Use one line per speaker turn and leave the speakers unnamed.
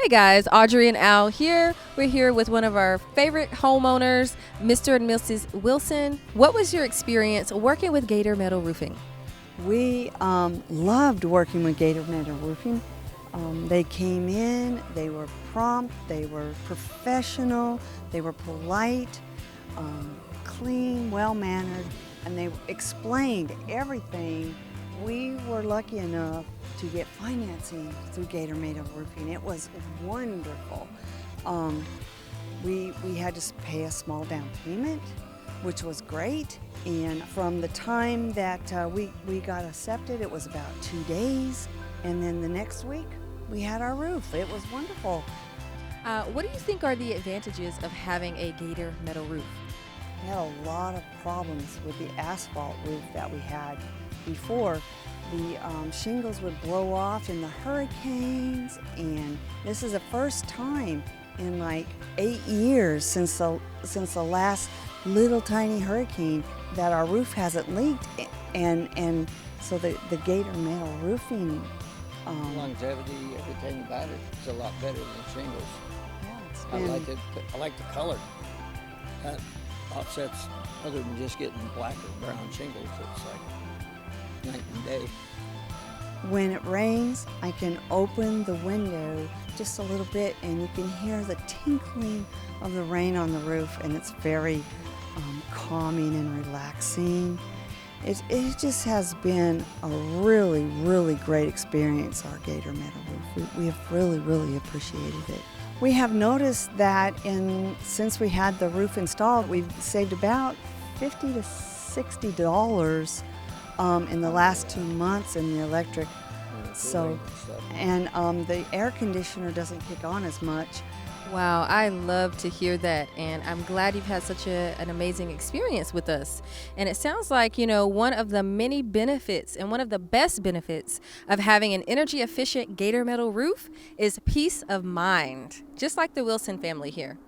Hey guys, Audrey and Al here. We're here with one of our favorite homeowners, Mr. and Mrs. Wilson. What was your experience working with Gator Metal Roofing?
We loved working with Gator Metal Roofing. They came in, they were prompt, they were professional, they were polite, clean, well-mannered, and they explained everything. We were lucky enough to get financing through Gator Metal Roofing. It was wonderful. We had to pay a small down payment, which was great. And from the time that we got accepted, it was about 2 days. And then the next week, we had our roof. It was wonderful.
What do you think are the advantages of having a Gator Metal roof?
We had a lot of problems with the asphalt roof that we had before. The shingles would blow off in the hurricanes, and this is the first time in like 8 years since the last little tiny hurricane that our roof hasn't leaked, and so the Gator Metal Roofing
longevity, everything about it is a lot better than shingles.
yeah, it's
I
been,
like it. I like the color. That offsets, other than just getting black or brown shingles. It's like night and day.
when it rains, I can open the window just a little bit and you can hear the tinkling of the rain on the roof, and it's very calming and relaxing. It just has been a really, really great experience, our Gator Metal roof. We have really, really appreciated it. We have noticed that since we had the roof installed, we've saved about $50 to $60 in the last 2 months in the electric. So, and the air conditioner doesn't kick on as much.
Wow, I love to hear that, and I'm glad you've had such an amazing experience with us. And it sounds like, one of the many benefits and one of the best benefits of having an energy efficient Gator Metal roof is peace of mind, just like the Wilson family here.